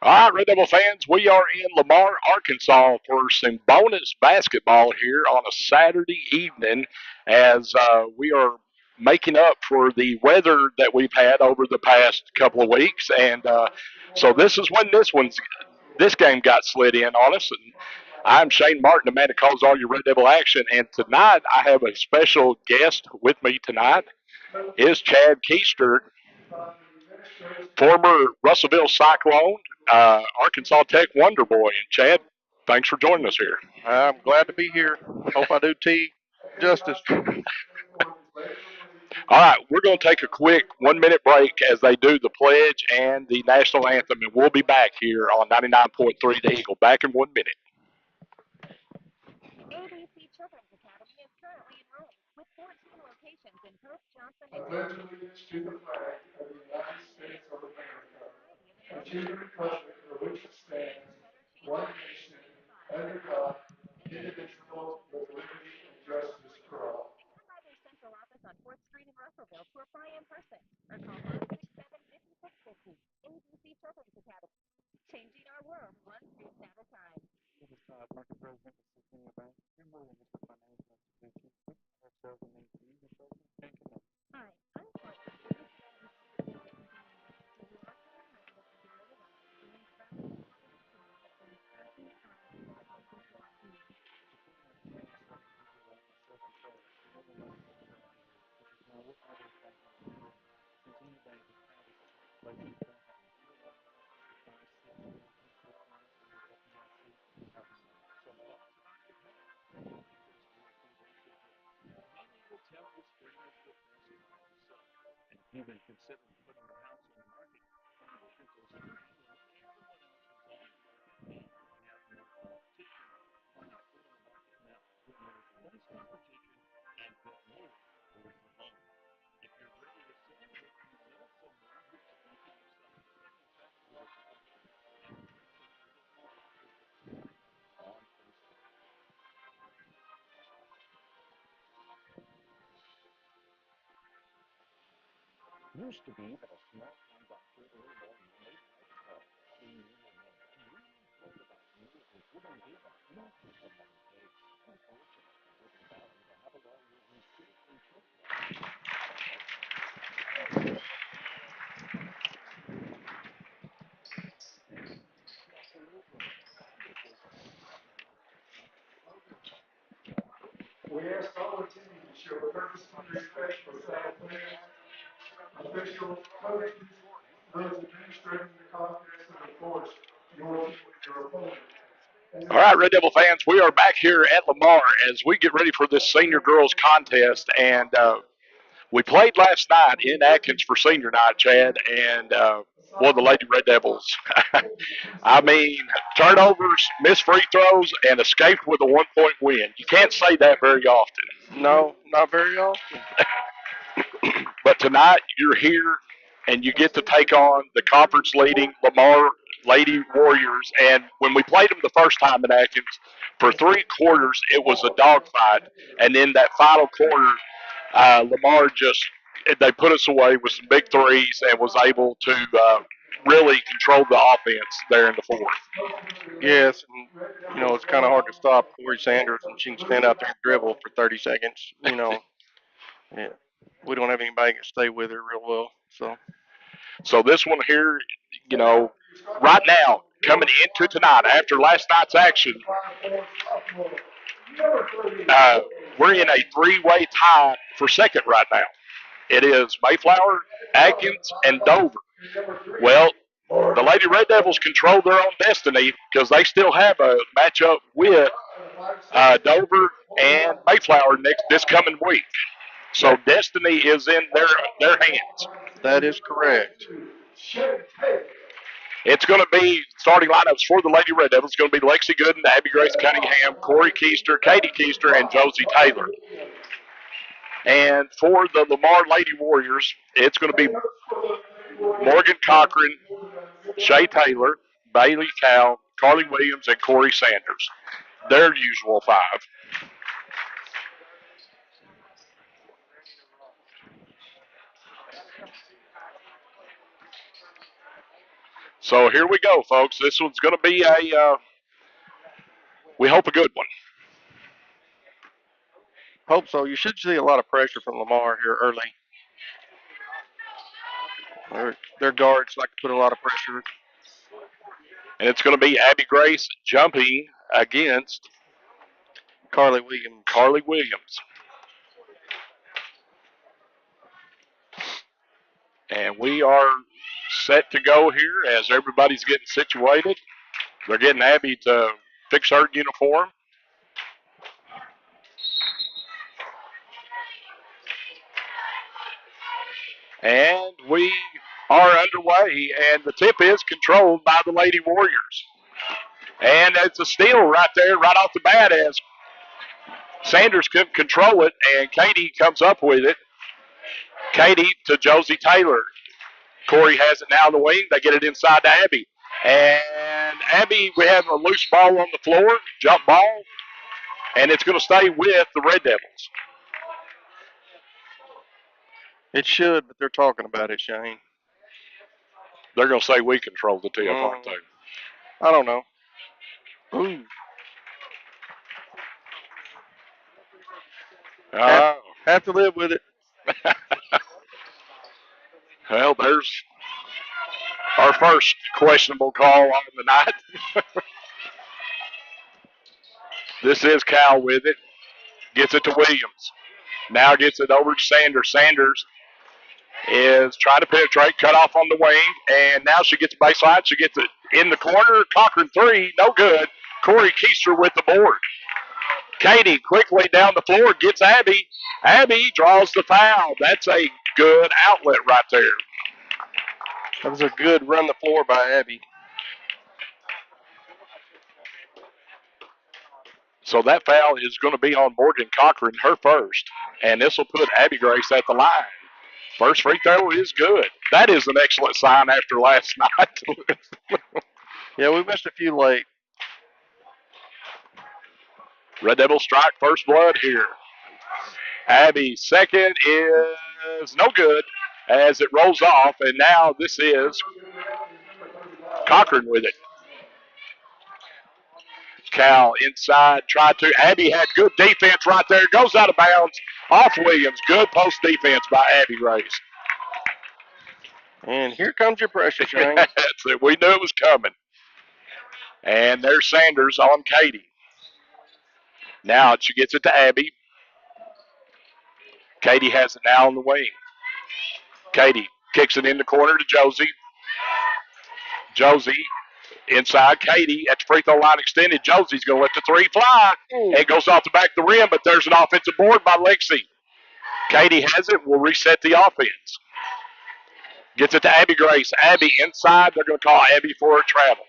All right, Red Devil fans, we are in Lamar, Arkansas for some bonus basketball here on a Saturday evening as we are making up for the weather that we've had over the past couple of weeks. And so this is when this game got slid in on us. And I'm Shane Martin, the man that calls all your Red Devil action. And tonight I have a special guest with me tonight. Is Chad Keister, former Russellville Cyclone, Arkansas Tech Wonder Boy. And Chad, thanks for joining us here. I'm glad to be here. Hope I do T justice. All right, we're going to take a quick 1 minute break as they do the pledge and the national anthem, and we'll be back here on 99.3 The Eagle. Back in 1 minute. All right, Red Devil fans, we are back here at Lamar as we get ready for this senior girls contest. And we played last night in Atkins for senior night, Chad, and one of the Lady Red Devils. I mean, turnovers, missed free throws, and escaped with a 1 point win. You can't say that very often. No, not very often. But tonight, you're here and you get to take on the conference leading Lamar Lady Warriors. And when we played them the first time in Atkins, for 3 quarters, it was a dogfight. And then that final quarter, Lamar just they put us away with some big threes and was able to really control the offense there in the fourth. Yes, and it's kind of hard to stop Corey Sanders, and she can stand out there and dribble for 30 seconds. Yeah, we don't have anybody that can stay with her real well. So this one here, right now, coming into tonight after last night's action, uh, we're in a three-way tie for second right now. It is Mayflower, Atkins, and Dover. Well, the Lady Red Devils control their own destiny because they still have a matchup with Dover and Mayflower this coming week. So destiny is in their hands. That is correct. It's going to be starting lineups for the Lady Red Devils. It's going to be Lexi Gooden, Abby Grace Cunningham, Corey Keister, Katie Keister, and Josie Taylor. And for the Lamar Lady Warriors, it's going to be Morgan Cochran, Shay Taylor, Bailey Cow, Carly Williams, and Corey Sanders. Their usual five. So here we go, folks. This one's going to be we hope, a good one. Hope so. You should see a lot of pressure from Lamar here early. Their guards like to put a lot of pressure. And it's going to be Abby Grace jumping against Carly Williams. Carly Williams. And we are set to go here as everybody's getting situated. They're getting Abby to fix her uniform. And we are underway, and the tip is controlled by the Lady Warriors. And it's a steal right there, right off the bat, as Sanders couldn't control it, and Katie comes up with it. Katie to Josie Taylor. Corey has it now in the wing. They get it inside to Abby. And Abby, we have a loose ball on the floor, jump ball, and it's going to stay with the Red Devils. It should, but they're talking about it, Shane. They're going to say we control the tip, aren't they? I don't know. Ooh. Have to live with it. Well, there's our first questionable call on the night. This is Cal with it. Gets it to Williams. Now gets it over to Sanders. Sanders is trying to penetrate, cut off on the wing, and now she gets baseline. She gets it in the corner. Cochran three, no good. Corey Keister with the board. Katie quickly down the floor gets Abby. Abby draws the foul. That's a good outlet right there. That was a good run the floor by Abby. So that foul is going to be on Morgan Cochran, her first, and this will put Abby Grace at the line. First free throw is good. That is an excellent sign after last night. Yeah, we missed a few late. Red Devil strike first blood here. Abby second is no good as it rolls off, and now this is Cochran with it. Cal inside, tried to. Abby had good defense right there. Goes out of bounds off Williams. Good post defense by Abby Grace. And here comes your pressure, Shane. We knew it was coming. And there's Sanders on Katie. Now she gets it to Abby. Katie has it now on the wing. Katie kicks it in the corner to Josie. Josie inside Katie at the free throw line extended. Josie's going to let the three fly. It goes off the back of the rim, but there's an offensive board by Lexi. Katie has it. Will reset the offense. Gets it to Abby Grace. Abby inside. They're going to call Abby for a travel.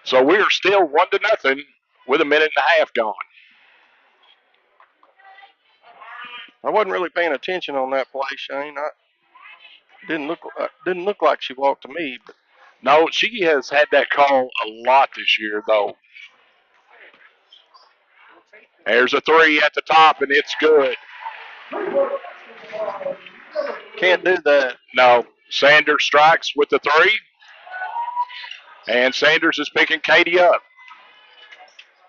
So we are still 1-0 with a minute and a half gone. I wasn't really paying attention on that play, Shane. Didn't look like she walked to me. But. No, she has had that call a lot this year, though. There's a three at the top, and it's good. Can't do that. No. Sanders strikes with the three. And Sanders is picking Katie up.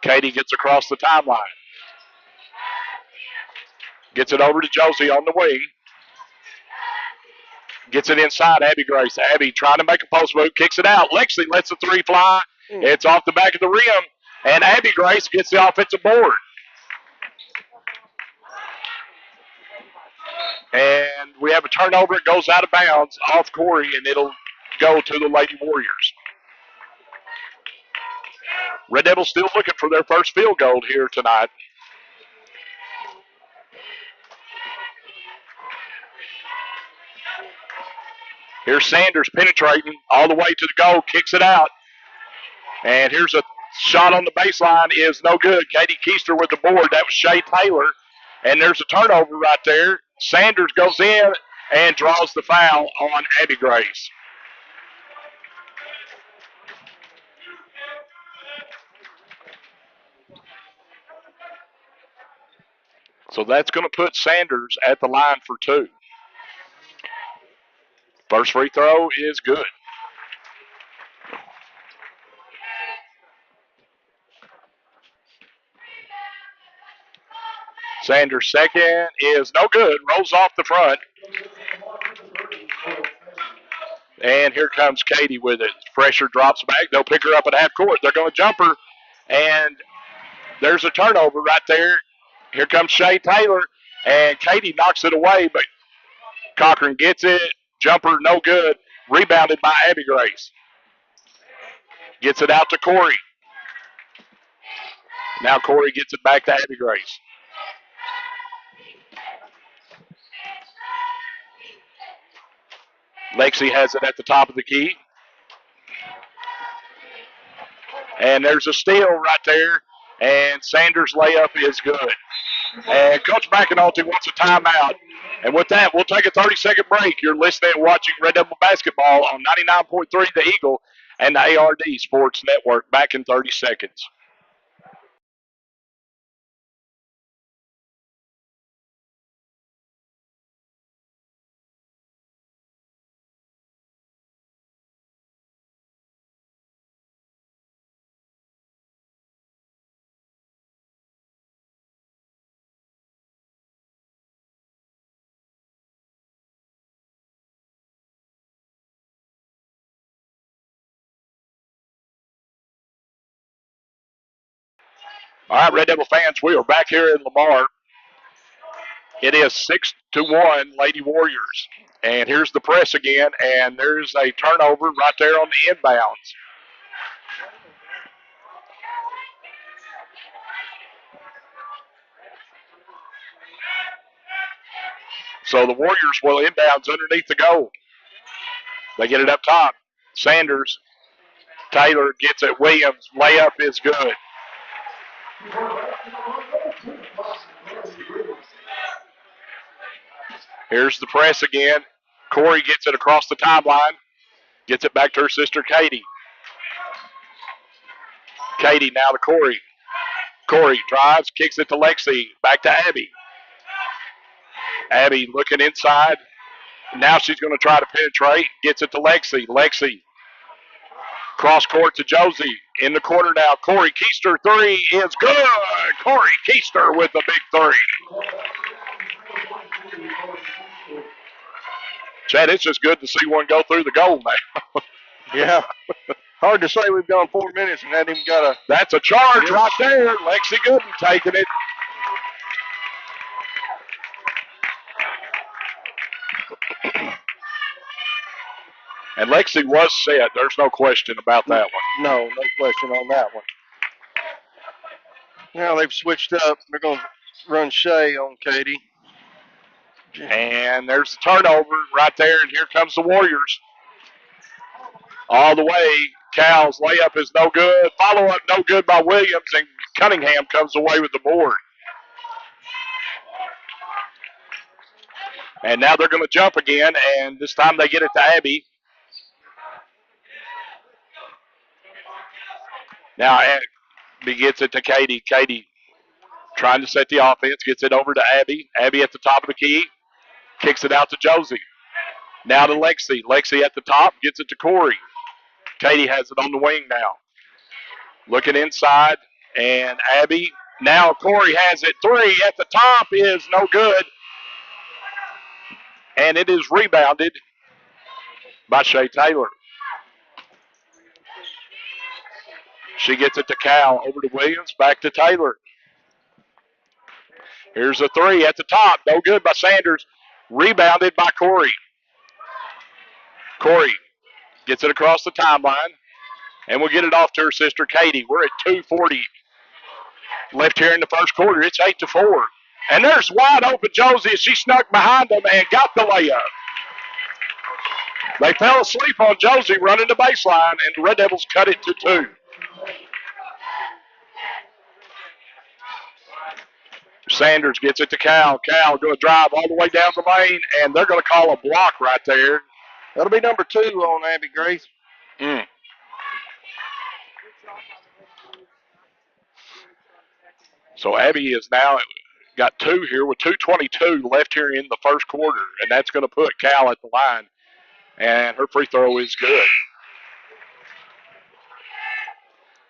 Katie gets across the timeline. Gets it over to Josie on the wing. Gets it inside Abby Grace. Abby trying to make a post move. Kicks it out. Lexi lets the three fly. It's off the back of the rim. And Abby Grace gets the offensive board. And we have a turnover. It goes out of bounds off Corey, and it'll go to the Lady Warriors. Red Devils still looking for their first field goal here tonight. Here's Sanders penetrating all the way to the goal, kicks it out. And here's a shot on the baseline is no good. Katie Keister with the board. That was Shay Taylor. And there's a turnover right there. Sanders goes in and draws the foul on Abby Grace. So that's going to put Sanders at the line for two. First free throw is good. Sanders' second is no good. Rolls off the front. And here comes Katie with it. Pressure drops back. They'll pick her up at half court. They're going to jump her. And there's a turnover right there. Here comes Shay Taylor. And Katie knocks it away, but Cochran gets it. Jumper no good. Rebounded by Abby Grace. Gets it out to Corey. Now Corey gets it back to Abby Grace. Lexi has it at the top of the key. And there's a steal right there. And Sanders' layup is good. And Coach McAnulty wants a timeout. And with that, we'll take a 30-second break. You're listening and watching Red Devil Basketball on 99.3 The Eagle and the ARD Sports Network. Back in 30 seconds. All right, Red Devil fans, we are back here in Lamar. It is 6-1 Lady Warriors. And here's the press again, and there's a turnover right there on the inbounds. So the Warriors will inbounds underneath the goal. They get it up top. Sanders, Taylor gets it. Williams, layup is good. Here's the press again. Corey gets it across the timeline. Gets it back to her sister, Katie. Katie now to Corey. Corey drives, kicks it to Lexi. Back to Abby. Abby looking inside. Now she's going to try to penetrate. Gets it to Lexi. Lexi. Cross court to Josie. In the corner now. Corey Keister three is good. Corey Keister with the big three. Chad, it's just good to see one go through the goal now. Yeah. Hard to say we've gone 4 minutes and hadn't even got a. That's a charge right there. Lexi Gooden taking it. And Lexi was set. There's no question about that one. No question on that one. Now they've switched up. They're going to run Shay on Katie. And there's the turnover right there, and here comes the Warriors. All the way. Cal's layup is no good. Follow-up no good by Williams, and Cunningham comes away with the board. And now they're going to jump again, and this time they get it to Abby. Now Abby gets it to Katie. Katie trying to set the offense, gets it over to Abby. Abby at the top of the key, kicks it out to Josie. Now to Lexi. Lexi at the top, gets it to Corey. Katie has it on the wing now. Looking inside, and Abby. Now Corey has it. Three at the top is no good. And it is rebounded by Shay Taylor. She gets it to Cal. Over to Williams. Back to Taylor. Here's a three at the top. No good by Sanders. Rebounded by Corey. Corey gets it across the timeline. And we'll get it off to her sister, Katie. We're at 2:40 left here in the first quarter. It's 8-4. And there's wide open Josie as she snuck behind them and got the layup. They fell asleep on Josie running the baseline, and the Red Devils cut it to 2. Sanders gets it to Cal. Cal going to drive all the way down the lane, and they're going to call a block right there. That'll be number 2 on Abby Grace. So Abby is now got 2 here with 2:22 left here in the first quarter, and that's going to put Cal at the line. And her free throw is good.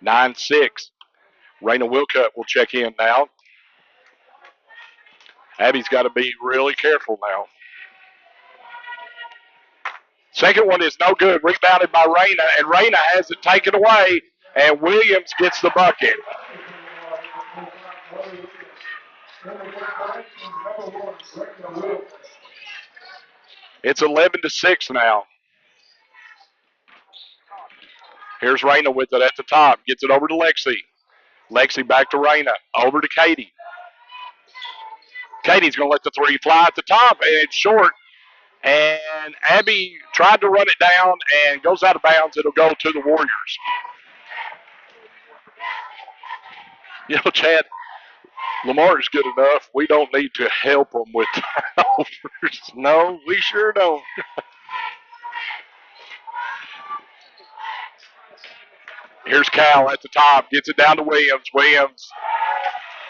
9-6. Raina Wilcutt will check in now. Abby's got to be really careful now. Second one is no good. Rebounded by Raina, and Raina has it taken away, and Williams gets the bucket. It's 11-6 now. Here's Raina with it at the top. Gets it over to Lexi. Lexi back to Raina. Over to Katie. Katie's going to let the three fly at the top, and it's short. And Abby tried to run it down and goes out of bounds. It'll go to the Warriors. You know, Chad, Lamar is good enough. We don't need to help them with turnovers. No, we sure don't. Here's Cal at the top. Gets it down to Williams. Williams,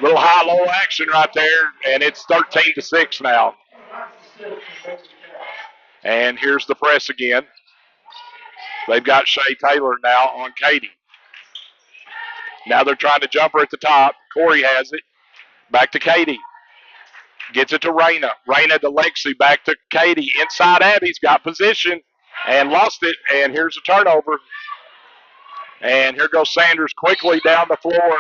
little high-low action right there, and it's 13-6 now. And here's the press again. They've got Shea Taylor now on Katie. Now they're trying to jump her at the top. Corey has it. Back to Katie. Gets it to Raina. Raina to Lexi. Back to Katie. Inside Abby's got position and lost it. And here's a turnover. And here goes Sanders quickly down the floor.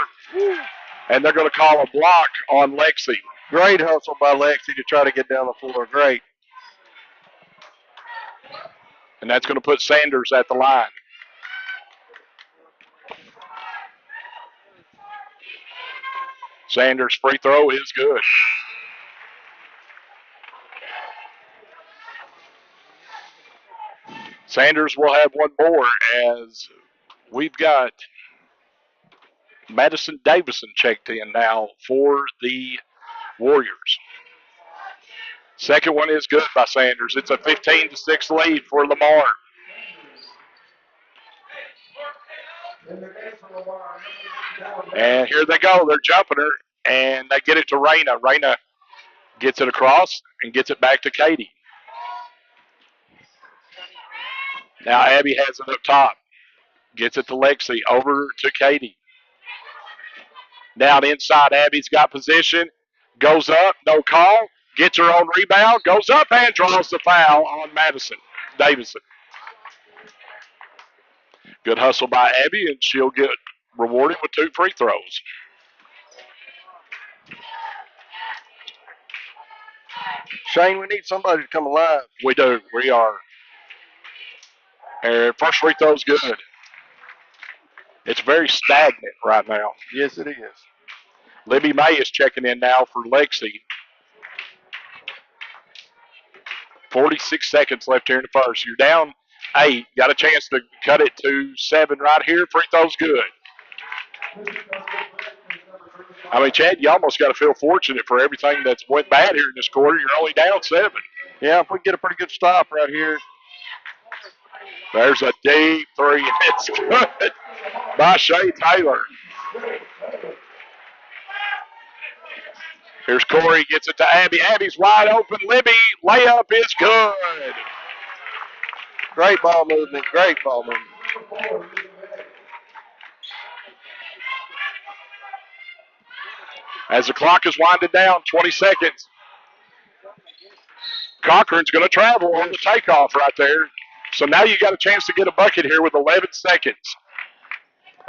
And they're going to call a block on Lexi. Great hustle by Lexi to try to get down the floor. Great. And that's going to put Sanders at the line. Sanders' free throw is good. Sanders will have one more as we've got Madison Davison checked in now for the Warriors. Second one is good by Sanders. It's a 15-6 lead for Lamar. And here they go. They're jumping her, and they get it to Raina. Raina gets it across and gets it back to Katie. Now Abby has it up top. Gets it to Lexi. Over to Katie. Down inside, Abby's got position. Goes up, no call. Gets her own rebound. Goes up and draws the foul on Madison Davison. Good hustle by Abby, and she'll get rewarded with 2 free throws. Shane, we need somebody to come alive. We do. We are. And first free throw's good. It's very stagnant right now. Yes, it is. Libby May is checking in now for Lexi. 46 seconds left here in the first. You're down 8. Got a chance to cut it to 7 right here. Free throw's good. I mean, Chad, you almost got to feel fortunate for everything that's went bad here in this quarter. You're only down 7. Yeah, if we get a pretty good stop right here. There's a deep 3, and it's good by Shea Taylor. Here's Corey, gets it to Abby. Abby's wide open. Libby, layup is good. Great ball movement. Great ball movement. As the clock is winding down, 20 seconds. Cochran's going to travel on the takeoff right there. So now you got a chance to get a bucket here with 11 seconds.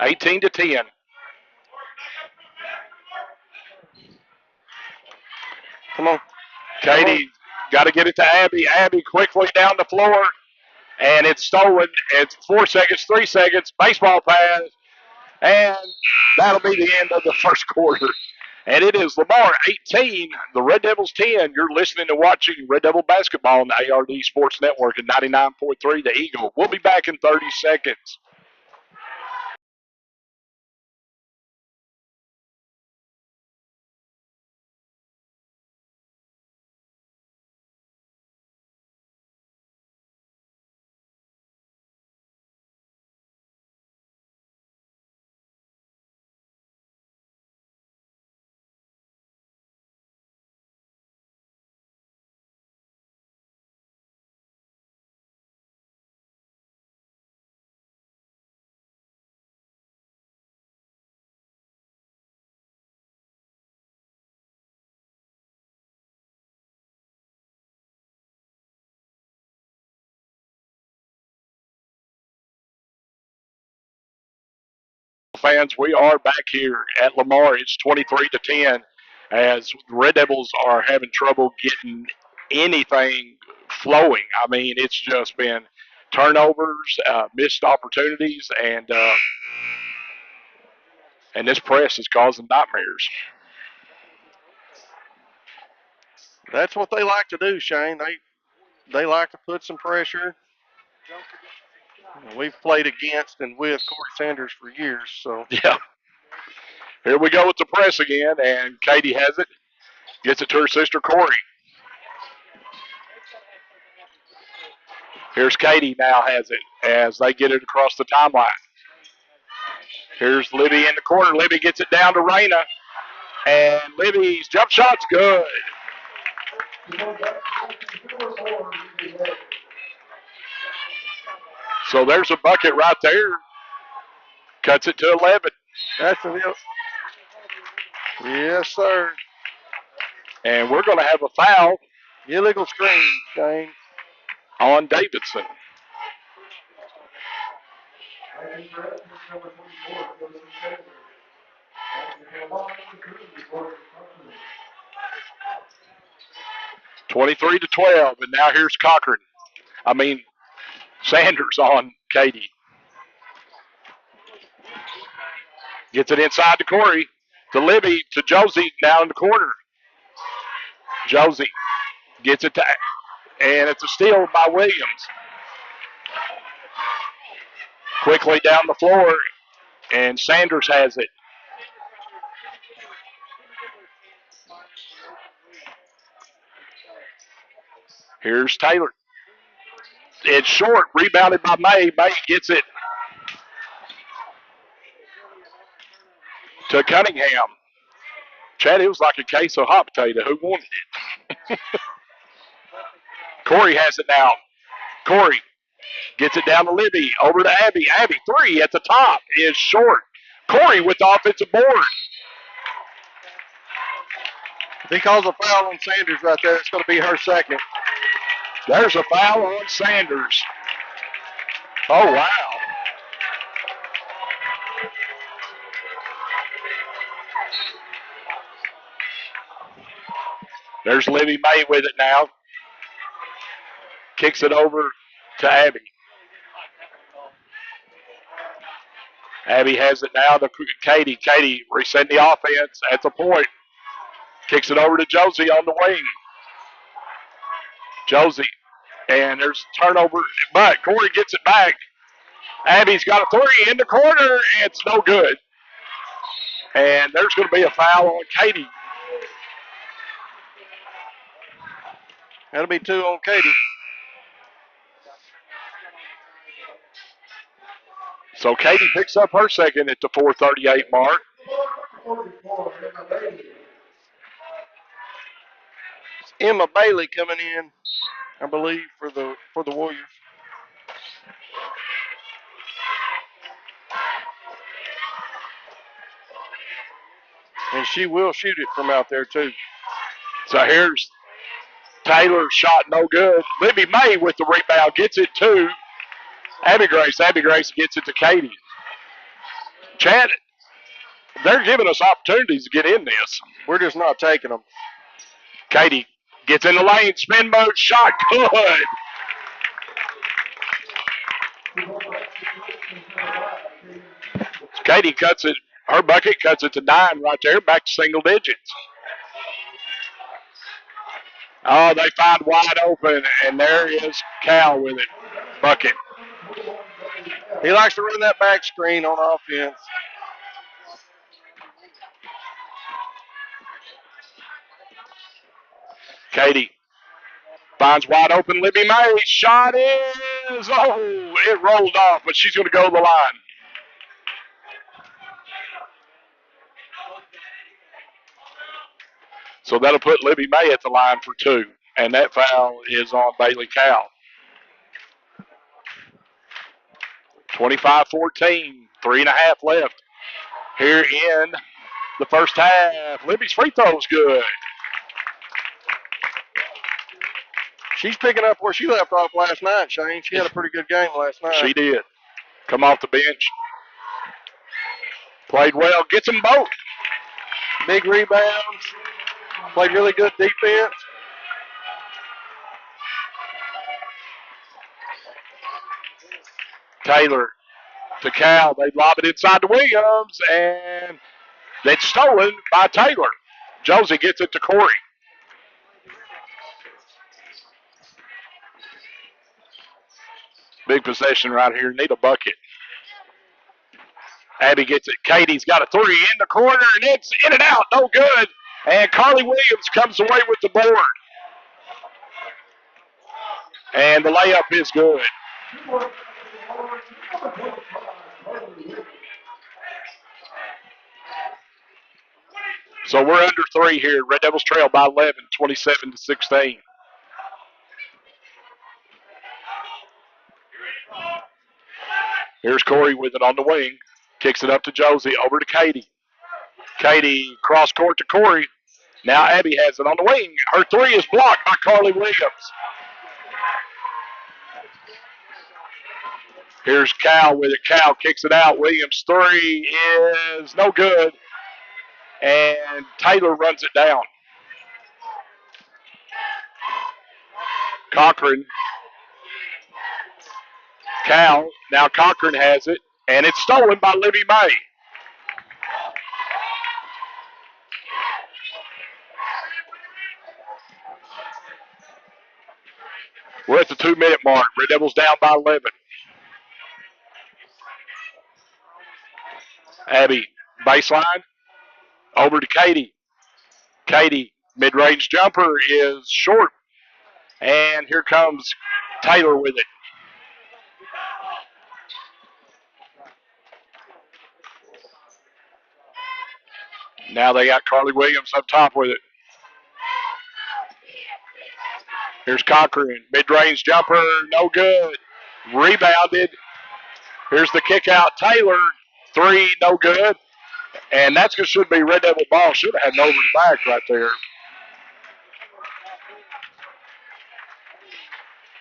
18-10. Come on. Katie got to get it to Abby. Abby quickly down the floor, and it's stolen. It's 4 seconds, 3 seconds, baseball pass, and that'll be the end of the first quarter. And it is Lamar 18, the Red Devils 10. You're listening to watching Red Devil basketball on the ARD Sports Network at 99.3 The Eagle. We'll be back in 30 seconds. fans, we are back here at Lamar. It's 23-10 as the Red Devils are having trouble getting anything flowing. I mean, it's just been turnovers, missed opportunities, and this press is causing nightmares. That's what they like to do, Shane. They like to put some pressure. We've played against and with Corey Sanders for years, so. Yeah. Here we go with the press again, and Katie has it. Gets it to her sister Corey. Here's Katie now has it as they get it across the timeline. Here's Libby in the corner. Libby gets it down to Raina, and Libby's jump shot's good. So there's a bucket right there. Cuts it to 11. That's a yes, sir. And we're going to have a foul. Illegal screen, Shane. On Davidson. (23-12), and now here's Cochran. Sanders on Katie. Gets it inside to Corey, to Libby, to Josie, now in the corner. Josie gets it to, and it's a steal by Williams. Quickly down the floor, and Sanders has it. Here's Taylor. It's short, rebounded by May. May gets it to Cunningham. Chad, it was like a case of hot potato. Who wanted it? Corey has it now. Corey gets it down to Libby. Over to Abby. Abby, three at the top is short. Corey with the offensive board. If he calls a foul on Sanders right there, it's going to be her second. There's a foul on Sanders. Oh, wow. There's Libby May with it now. Kicks it over to Abby. Abby has it now to Katie. Katie resetting the offense at the point. Kicks it over to Josie on the wing. Josie. And there's a turnover, but Corey gets it back. Abby's got a three in the corner. It's no good. And there's going to be a foul on Katie. That'll be two on Katie. So Katie picks up her second at the 4:38 mark. Emma Bailey coming in, I believe, for the Warriors. And she will shoot it from out there, too. So here's Taylor's shot, no good. Libby May with the rebound gets it to Abby Grace. Abby Grace gets it to Katie. Chad, they're giving us opportunities to get in this. We're just not taking them. Katie gets in the lane, spin mode, shot, good. Katie cuts it, her bucket cuts it to 9 right there, back to single digits. Oh, they find wide open, and there is Cal with it. Bucket. He likes to run that back screen on offense. Katie finds wide open Libby May. Shot is, it rolled off, but she's going to go to the line. So that'll put Libby May at the line for 2, and that foul is on Bailey Cal. 25-14, 3.5 left here in the first half. Libby's free throw's good. She's picking up where she left off last night, Shane. She had a pretty good game last night. She did. Come off the bench. Played well. Gets them both. Big rebounds. Played really good defense. Taylor to Cal. They lob it inside to Williams, and it's stolen by Taylor. Josie gets it to Corey. Big possession right here. Need a bucket. Abby gets it. Katie's got a three in the corner, and it's in and out. No good. And Carly Williams comes away with the board. And the layup is good. So we're under three here. Red Devils trail by 11, 27-16. Here's Corey with it on the wing. Kicks it up to Josie. Over to Katie. Katie cross court to Corey. Now Abby has it on the wing. Her three is blocked by Carly Williams. Here's Cal with it. Cal kicks it out. Williams' three is no good. And Taylor runs it down. Cochran. Cal. Now Cochran has it. And it's stolen by Libby May. We're at the 2-minute mark. Red Devils down by 11. Abby, baseline. Over to Katie. Katie, mid-range jumper is short. And here comes Taylor with it. Now they got Carly Williams up top with it. Here's Cochran. Mid-range jumper, no good. Rebounded. Here's the kick out. Taylor, three, no good. And that's going should be Red Devil ball. Should have had an over the back right there.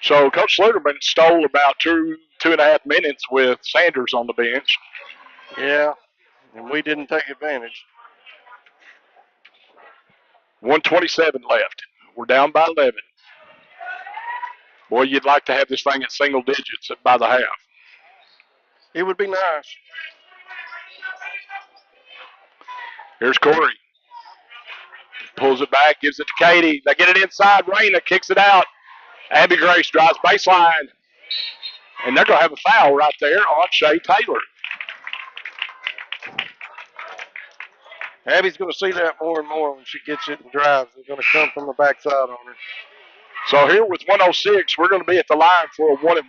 So Coach Sluderman stole about 2.5 minutes with Sanders on the bench. Yeah, and we didn't take advantage. 127 left. We're down by 11. Boy, you'd like to have this thing at single digits by the half. It would be nice. Here's Corey. Pulls it back, gives it to Katie. They get it inside. Raina kicks it out. Abby Grace drives baseline. And they're going to have a foul right there on Shay Taylor. Abby's going to see that more and more when she gets it and drives. They're going to come from the backside on her. So here with 106, we're going to be at the line for a 1-1.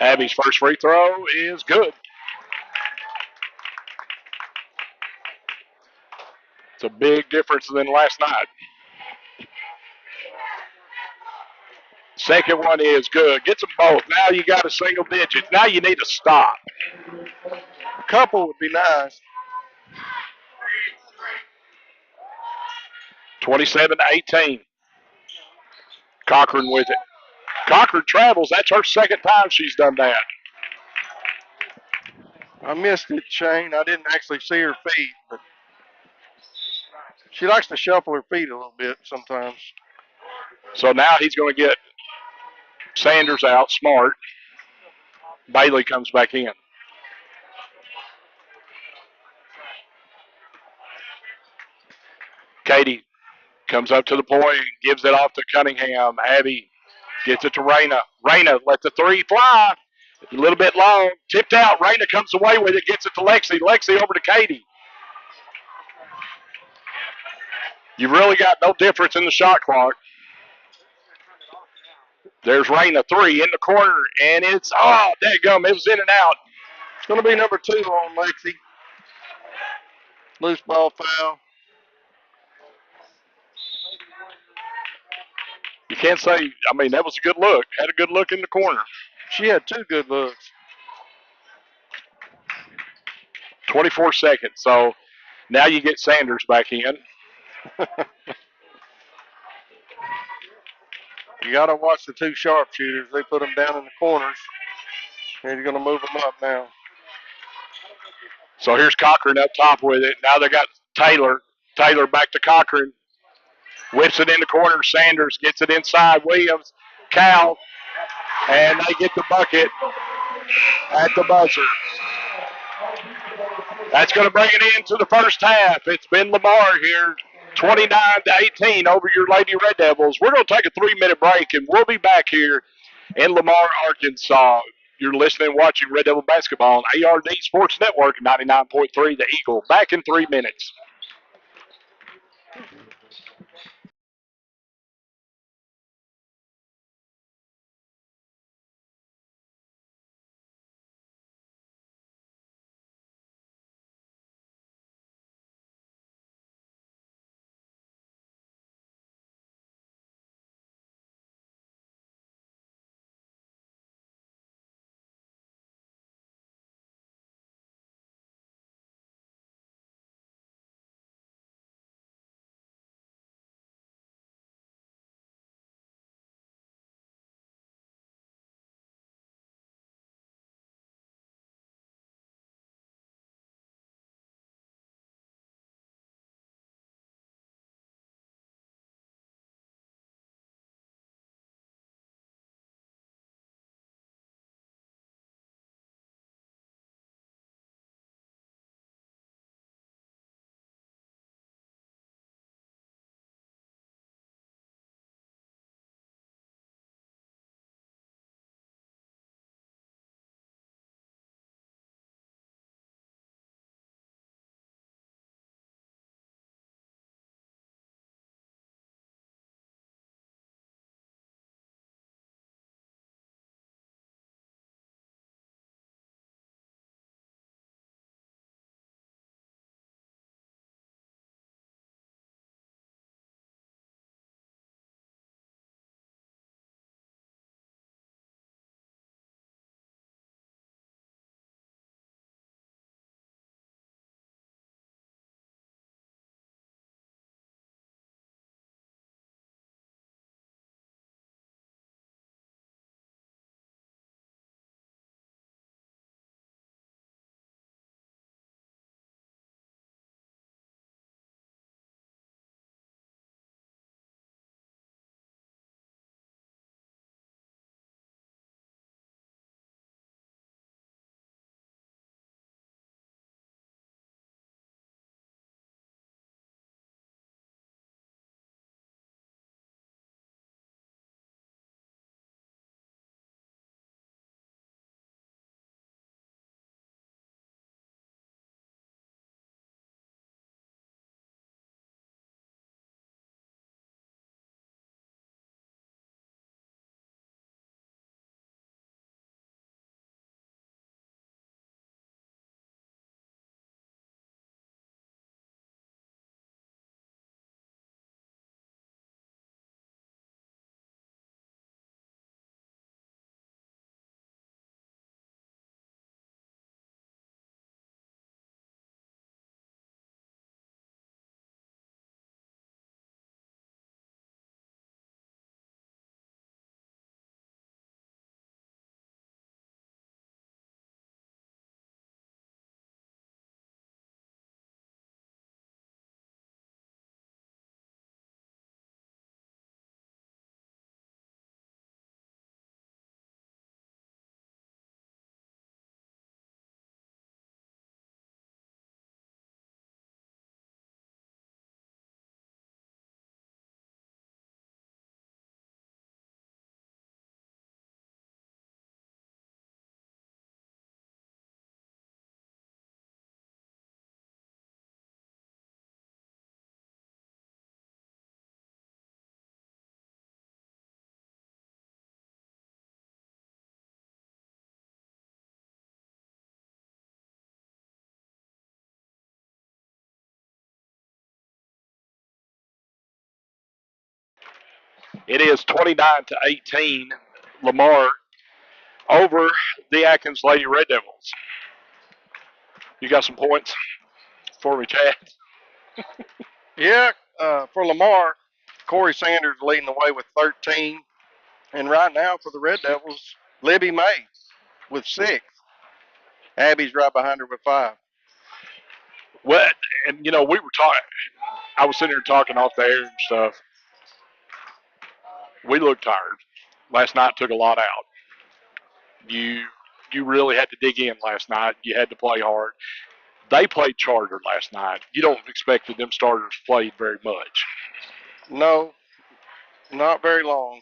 Abby's first free throw is good. It's a big difference than last night. Second one is good. Gets them both. Now you got a single digit. Now you need to stop. A couple would be nice. 27-18. Cochran with it. Cochran travels. That's her second time she's done that. I missed it, Shane. I didn't actually see her feet, but she likes to shuffle her feet a little bit sometimes. So now he's going to get Sanders out, Smart. Bailey comes back in. Katie comes up to the point, gives it off to Cunningham. Abby gets it to Raina. Raina let the three fly. A little bit long. Tipped out. Raina comes away with it, gets it to Lexi. Lexi over to Katie. You've really got no difference in the shot clock. There's Raina, three in the corner, and it's, dadgum, it was in and out. It's going to be number 2 on Lexi. Loose ball foul. You can't say, that was a good look. Had a good look in the corner. She had 2 good looks. 24 seconds. So Now you get Sanders back in. You got to watch the two sharpshooters. They put them down in the corners. And he's going to move them up now. So here's Cochran up top with it. Now they got Taylor. Taylor back to Cochran. Whips it in the corner. Sanders gets it inside. Williams, Cal, and they get the bucket at the buzzer. That's going to bring it into the first half. It's been Lamar here, 29-18 over your Lady Red Devils. We're going to take a 3-minute break, and we'll be back here in Lamar, Arkansas. You're listening and watching Red Devil Basketball on ARD Sports Network 99.3 The Eagle. Back in 3 minutes. It is 29-18. Lamar over the Atkins Lady Red Devils. You got some points for me, Chad? Yeah, for Lamar, Corey Sanders leading the way with 13. And right now for the Red Devils, Libby May with 6. Abby's right behind her with 5. Well, and we were talking. I was sitting here talking off the air and stuff. We looked tired. Last night took a lot out. You you really had to dig in last night. You had to play hard. They played Charter last night. You don't expect that them starters played very much. No, not very long.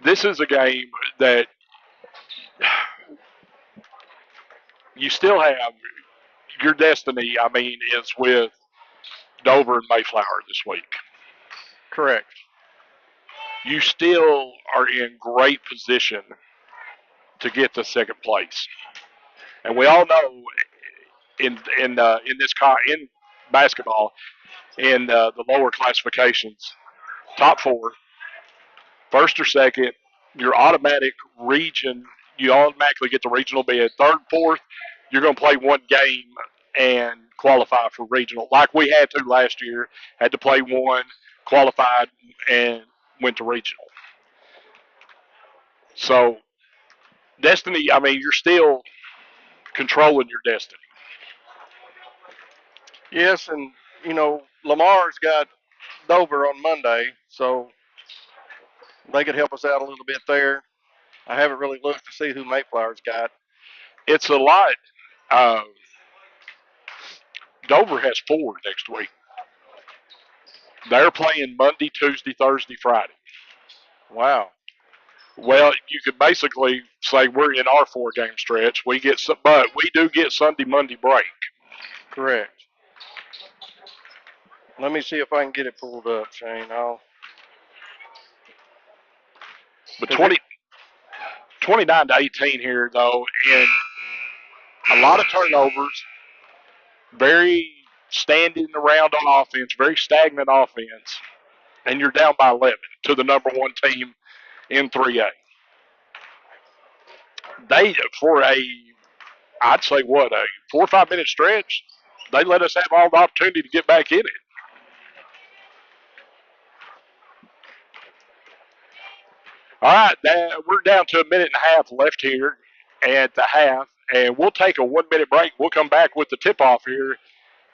This is a game that you still have your destiny. I mean, is with Dover and Mayflower this week. Correct. You still are in great position to get to second place, and we all know in this in basketball in the lower classifications, top four, first or second, your automatic region, you automatically get the regional bid. Third, fourth, you're going to play one game and qualify for regional, like we had to last year. Had to play one, qualified, and went to regional. So destiny, I mean, you're still controlling your destiny. Yes, and Lamar's got Dover on Monday, so they could help us out a little bit there. I haven't really looked to see who Mayflower's got. It's a lot. Uh, Dover has four next week. They're playing Monday, Tuesday, Thursday, Friday. Wow. Well, you could basically say we're in our four-game stretch. But we do get Sunday, Monday break. Correct. Let me see if I can get it pulled up, Shane. I'll But because it 29 to 18 here, though, and a lot of turnovers, very standing around on offense, very stagnant offense, and you're down by 11 to the number one team in 3A. They, for I'd say, a 4 or 5 minute stretch, they let us have all the opportunity to get back in it. All right, we're down to a minute and a half left here at the half, and we'll take a 1 minute break. We'll come back with the tip off here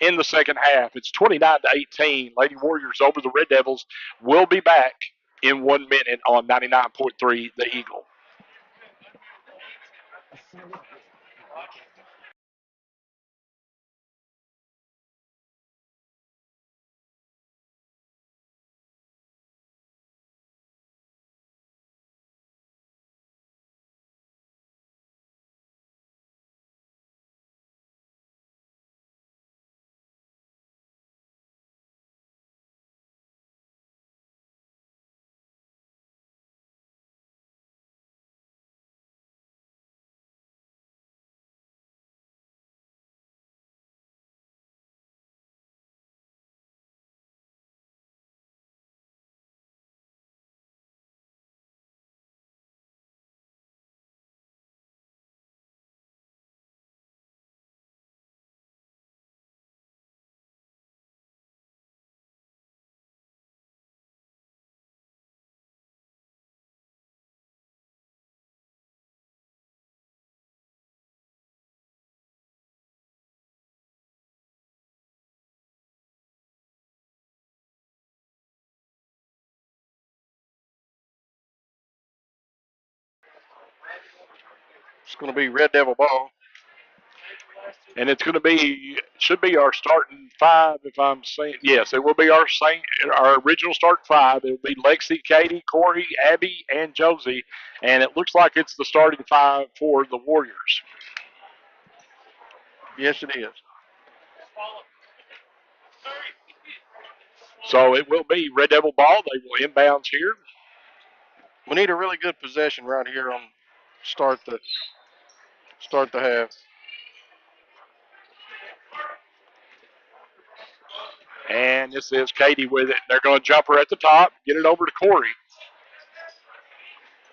in the second half. It's 29 to 18. Lady Warriors over the Red Devils. We'll be back in 1 minute on 99.3 The Eagle. it's going to be Red Devil ball. And it's going to should be our starting five, if I'm saying. Yes, it will be our original starting five. It will be Lexi, Katie, Corey, Abby, and Josie. And it looks like it's the starting five for the Warriors. Yes, it is. So it will be Red Devil ball. They will inbounds here. We need a really good possession right here on start the start the half. And this is Katie with it. They're going to jump her at the top, get it over to Corey.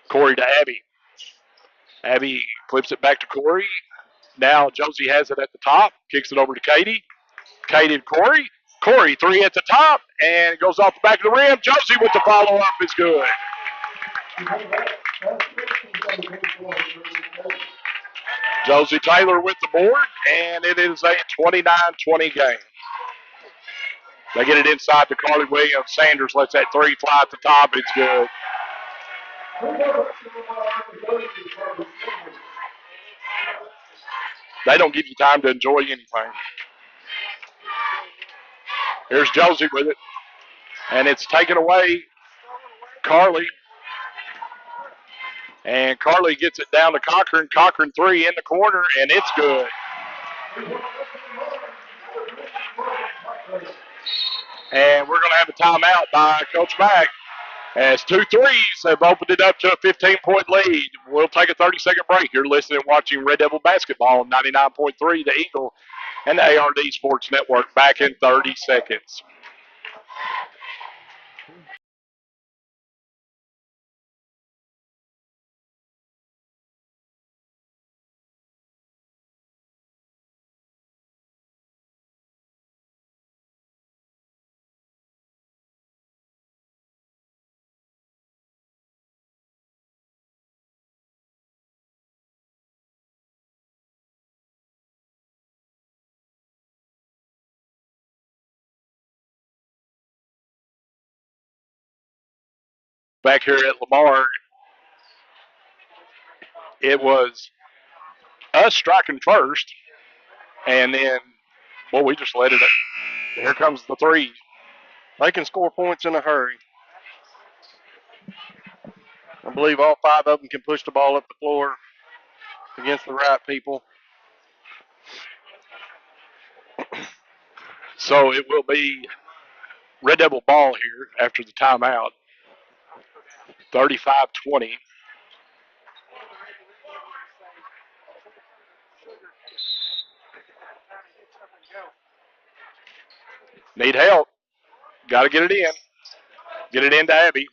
Corey to Abby. Abby flips it back to Corey. Now Josie has it at the top, kicks it over to Katie. Katie to Corey. Corey, three at the top, and it goes off the back of the rim. Josie with the follow-up is good. Josie Taylor with the board, and it is a 29-20 game. They get it inside to Carly Williams. Sanders lets that three fly at the top. It's good. They don't give you time to enjoy anything. Here's Josie with it, and it's taken away Carly. And Carly gets it down to Cochran. Cochran three in the corner, and it's good. And we're going to have a timeout by Coach Mack. As 2 threes have opened it up to a 15-point lead. We'll take a 30-second break. You're listening and watching Red Devil Basketball on 99.3, the Eagle, and the ARD Sports Network. Back in 30 seconds. Back here at Lamar, it was us striking first, and then, well, we just let it. Here comes the three. They can score points in a hurry. I believe all five of them can push the ball up the floor against the right people. So it will be Red Devil ball here after the timeout. 35-20. Need help. Got to get it in. Get it into Abby.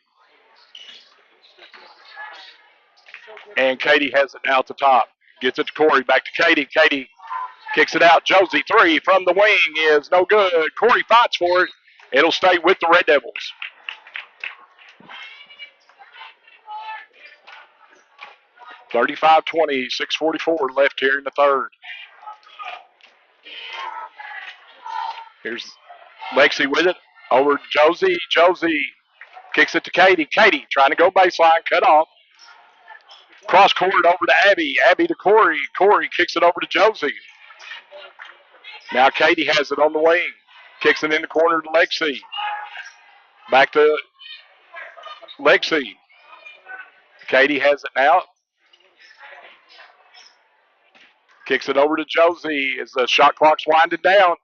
And Katie has it now at the top. Gets it to Corey. Back to Katie. Katie kicks it out. Josie, three from the wing is no good. Corey fights for it. It'll stay with the Red Devils. 35-20, 6:44 left here in the third. Here's Lexi with it. Over to Josie. Josie kicks it to Katie. Katie trying to go baseline. Cut off. Cross court over to Abby. Abby to Corey. Corey kicks it over to Josie. Now Katie has it on the wing. Kicks it in the corner to Lexi. Back to Lexi. Katie has it now. Kicks it over to Josie as the shot clock's winding down.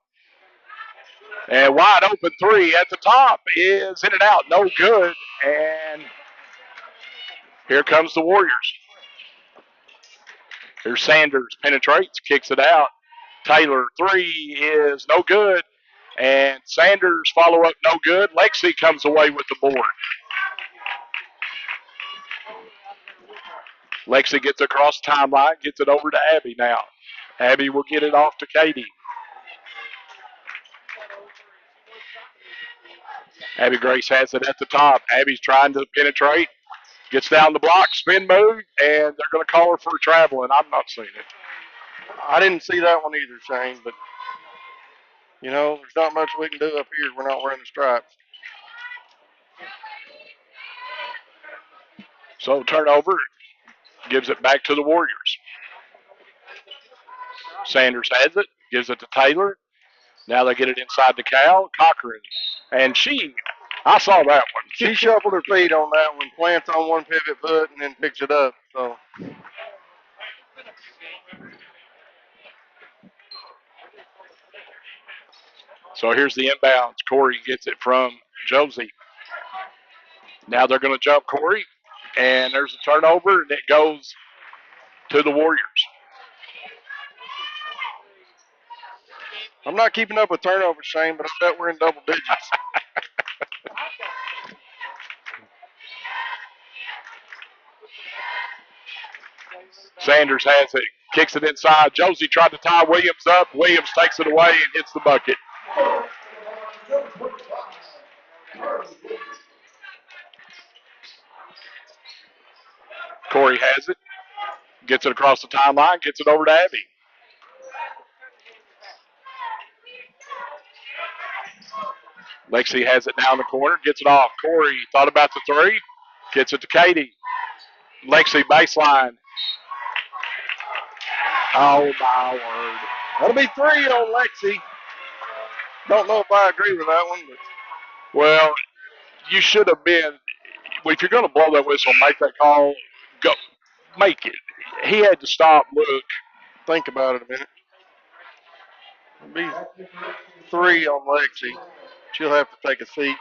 And wide open three at the top is in and out. No good. And here comes the Warriors. Here's Sanders. Penetrates. Kicks it out. Taylor, three is no good. And Sanders follow up no good. Lexi comes away with the board. Lexi gets across the timeline, gets it over to Abby now. Abby will get it off to Katie. Abby Grace has it at the top. Abby's trying to penetrate. Gets down the block, spin move, and they're going to call her for traveling. I'm not seeing it. I didn't see that one either, Shane, but, you know, there's not much we can do up here. We're not wearing the stripes. So turnover gives it back to the Warriors. Sanders has it, gives it to Taylor. Now they get it inside to Cal. Cochran. And I saw that one. She shuffled her feet on that one, plants on one pivot foot, and then picks it up. So here's the inbounds. Corey gets it from Josie. Now they're going to jump Corey. And there's a turnover, and it goes to the Warriors. I'm not keeping up with turnovers, Shane, but I bet we're in double digits. Sanders has it, kicks it inside. Josie tried to tie Williams up. Williams takes it away and hits the bucket. Corey has it. Gets it across the timeline. Gets it over to Abby. Lexi has it down the corner. Gets it off. Corey thought about the three. Gets it to Katie. Lexi baseline. Oh, my word. That'll be 3 on Lexi. Don't know if I agree with that one, but Well, you should have been. If you're going to blow that whistle, make that call. Go, make it. He had to stop. Look. think about it a minute. It'll be 3 on Lexi. She'll have to take a seat.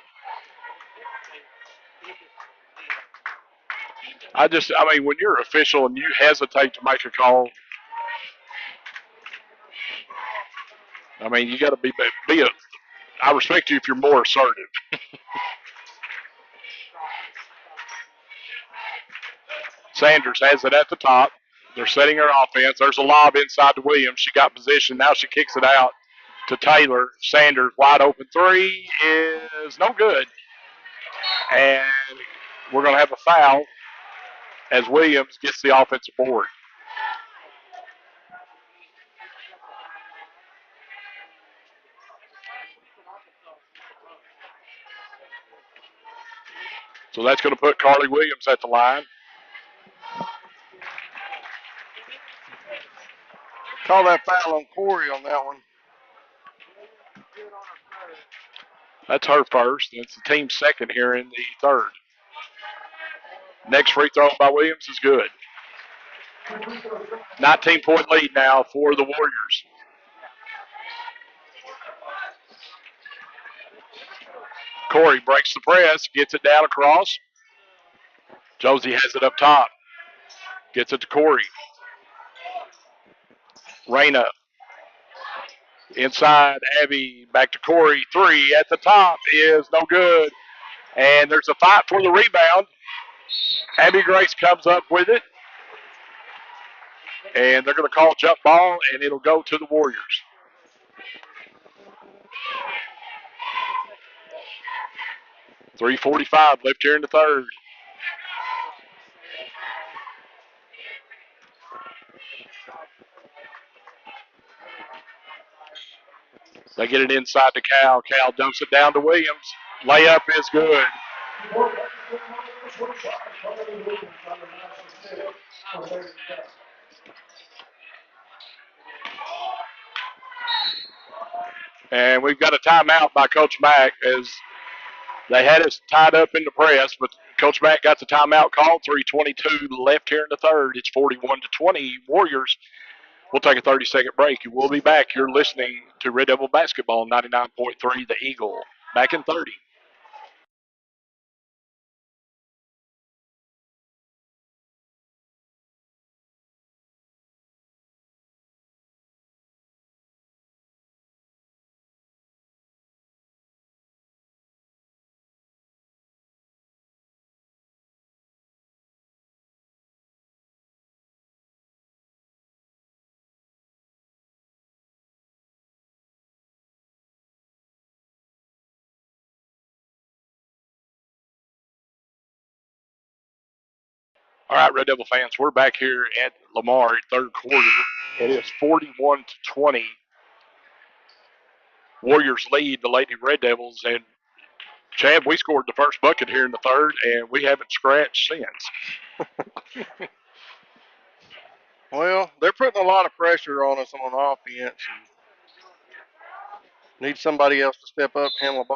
I mean, when you're official and you hesitate to make a call, I mean, you got to be a. I respect you if you're more assertive. Sanders has it at the top. They're setting her offense. There's a lob inside to Williams. She got position. Now she kicks it out to Taylor. Sanders wide open three is no good. And we're going to have a foul as Williams gets the offensive board. So that's going to put Carly Williams at the line. Call that foul on Corey on that one. That's her first. It's the team's second here in the third. Next free throw by Williams is good. 19-point lead now for the Warriors. Corey breaks the press, gets it down across. Josie has it up top. Gets it to Corey. Reyna. Inside, Abby back to Corey. Three at the top is no good. And there's a fight for the rebound. Abby Grace comes up with it. And they're going to call jump ball, and it'll go to the Warriors. .345 left here in the third. They get it inside to Cal. Cal dumps it down to Williams. Layup is good. And we've got a timeout by Coach Mack as they had us tied up in the press, but Coach Mack got the timeout called. 3:22 left here in the third. It's 41-20 Warriors. We'll take a 30-second break. We'll be back. You're listening to Red Devil Basketball 99.3 The Eagle. Back in 30. All right, Red Devil fans, we're back here at Lamar, third quarter. It is 41-20. Warriors lead the Lady Red Devils, and Chad, we scored the first bucket here in the third, and we haven't scratched since. Well, they're putting a lot of pressure on us on offense. Need somebody else to step up and handle the ball.